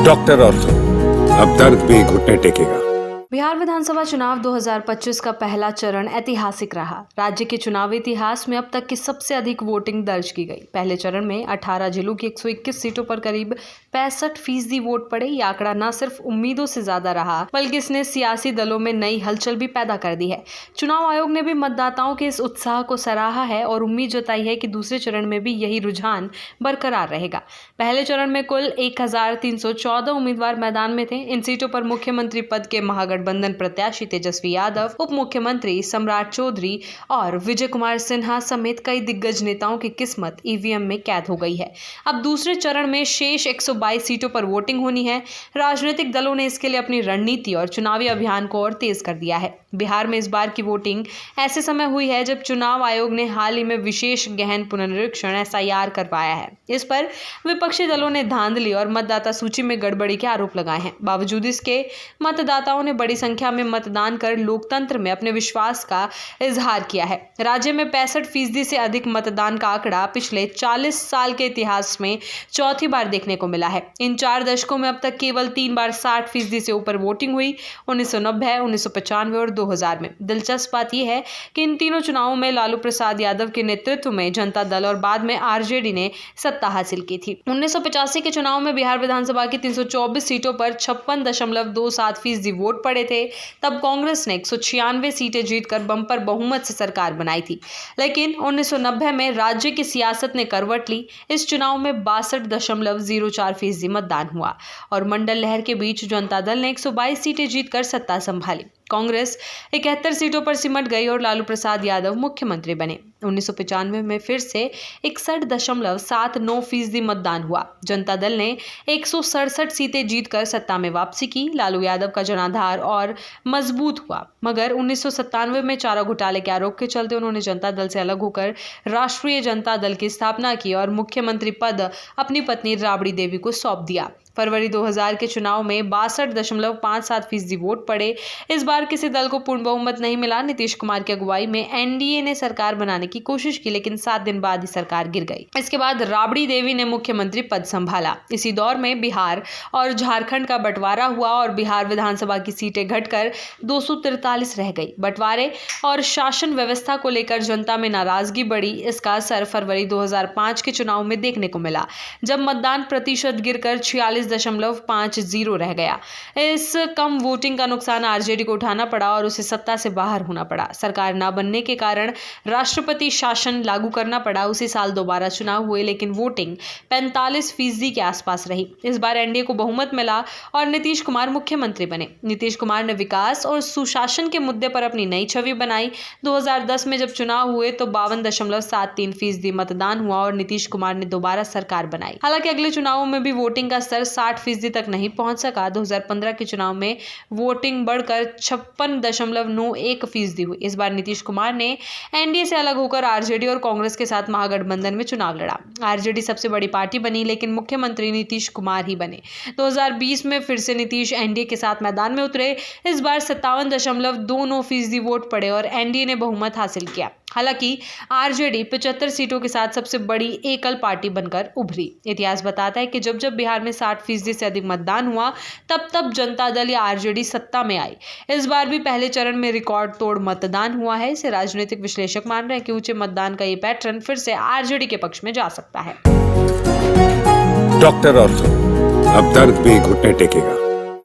Doctor ortho, अब दर्द भी घुटने टेकेगा। बिहार विधानसभा चुनाव 2025 का पहला चरण ऐतिहासिक रहा। राज्य के चुनावी इतिहास में अब तक की सबसे अधिक वोटिंग दर्ज की गई। पहले चरण में 18 जिलों की 121 सीटों पर करीब 65% वोट पड़े। ये आंकड़ा न सिर्फ उम्मीदों से ज्यादा रहा, बल्कि इसने सियासी दलों में नई हलचल भी पैदा कर दी है। चुनाव आयोग ने भी मतदाताओं के इस उत्साह को सराहा है और उम्मीद जताई है कि दूसरे चरण में भी यही रुझान बरकरार रहेगा। पहले चरण में कुल 1314 उम्मीदवार मैदान में थे। इन सीटों पर मुख्यमंत्री पद के महागठबंधन प्रत्याशी तेजस्वी यादव, उप मुख्यमंत्री सम्राट चौधरी और विजय कुमार सिन्हा समेत कई दिग्गज नेताओं की किस्मत ईवीएम में कैद हो गई है। अब दूसरे चरण में शेष 122 सीटों पर वोटिंग होनी है। राजनीतिक दलों ने इसके लिए अपनी रणनीति और चुनावी अभियान को और तेज कर दिया है। बिहार में इस बार की वोटिंग ऐसे समय हुई है जब चुनाव आयोग ने हाल ही में विशेष गहन पुनरीक्षण एसआईआर करवाया है। इस पर विपक्षी दलों ने धांधली और मतदाता सूची में गड़बड़ी के आरोप लगाए हैं। बावजूद इसके मतदाताओं ने बड़ी संख्या में मतदान कर लोकतंत्र में अपने विश्वास का इजहार किया है। राज्य में 65% से अधिक मतदान का आंकड़ा पिछले 40 साल के इतिहास में चौथी बार देखने को मिला है। इन 4 दशकों में अब तक केवल 3 बार 60% से ऊपर वोटिंग हुई, 1990, 1995 और 2000 में। दिलचस्प बात यह है कि इन तीनों चुनावों में लालू प्रसाद यादव के नेतृत्व में जनता दल और बाद में आरजेडी ने सत्ता हासिल की थी। 1985 के चुनाव में बिहार विधानसभा की 324 सीटों पर 56.27% वोट पड़े थे। तब कांग्रेस ने 196 सीटें जीतकर बंपर बहुमत से सरकार बनाई थी। लेकिन 1990 में राज्य की सियासत ने करवट ली। इस चुनाव में 62.04% मतदान हुआ और मंडल लहर के बीच जनता दल ने 122 सीटें जीतकर सत्ता संभाली। कांग्रेस 71 सीटों पर सिमट गई और लालू प्रसाद यादव मुख्यमंत्री बने। 1995 में फिर से 61.79% मतदान हुआ। जनता दल ने 167 सीटें जीतकर सत्ता में वापसी की। लालू यादव का जनाधार और मजबूत हुआ, मगर 1997 में चारा घोटाले के आरोप के चलते उन्होंने जनता दल से अलग होकर राष्ट्रीय जनता दल की स्थापना की और मुख्यमंत्री पद अपनी पत्नी राबड़ी देवी को सौंप दिया। फरवरी 2000 के चुनाव में 62.57% वोट पड़े। इस बार किसी दल को पूर्ण बहुमत नहीं मिला। नीतीश कुमार की अगुवाई में एनडीए ने सरकार बनाने की कोशिश की, लेकिन 7 दिन बाद ही सरकार गिर गई। इसके बाद राबड़ी देवी ने मुख्यमंत्री पद संभाला। इसी दौर में बिहार और झारखंड का बंटवारा हुआ और बिहार विधानसभा की सीटें घटकर 243 रह गई। बंटवारे और शासन व्यवस्था को लेकर जनता में नाराजगी बढ़ी। इसका असर फरवरी 2005 के चुनाव में देखने को मिला, जब मतदान प्रतिशत गिरकर 46.50 रह गया। इस कम वोटिंग का नुकसान आरजेडी को उठाना पड़ा और उसे सत्ता से बाहर होना पड़ा। सरकार न बनने के कारण राष्ट्रपति शासन लागू करना पड़ा। उसी साल दोबारा चुनाव हुए, लेकिन वोटिंग 45% के आसपास रही। इस बार एनडीए को बहुमत मिला और नीतीश कुमार मुख्यमंत्री बने। नीतीश कुमार ने विकास और सुशासन के मुद्दे पर अपनी नई छवि बनाई। 2010 में जब चुनाव हुए तो 52.73% मतदान हुआ और नीतीश कुमार ने दोबारा सरकार बनाई। हालांकि अगले चुनावों में भी वोटिंग का स्तर 60% तक नहीं पहुंच सका। 2015 के चुनाव में वोटिंग बढ़कर 56.91% हुई। इस बार नीतीश कुमार ने एनडीए से अलग होकर आरजेडी और कांग्रेस के साथ महागठबंधन में चुनाव लड़ा। आरजेडी सबसे बड़ी पार्टी बनी, लेकिन मुख्यमंत्री नीतीश कुमार ही बने। 2020 में फिर से नीतीश एनडीए के साथ मैदान में उतरे। इस बार 57.29% वोट पड़े और एनडीए ने बहुमत हासिल किया। हालांकि आरजेडी 75 सीटों के साथ सबसे बड़ी एकल पार्टी बनकर उभरी। इतिहास बताता है कि जब जब बिहार में 60% से अधिक मतदान हुआ, तब तब जनता दल या आरजेडी सत्ता में आई। इस बार भी पहले चरण में रिकॉर्ड तोड़ मतदान हुआ है। इसे राजनीतिक विश्लेषक मान रहे हैं कि ऊंचे मतदान का ये पैटर्न फिर से आरजेडी के पक्ष में जा सकता है। डॉक्टर ऑर्थो, अब दर्द भी घुटने टेकेगा।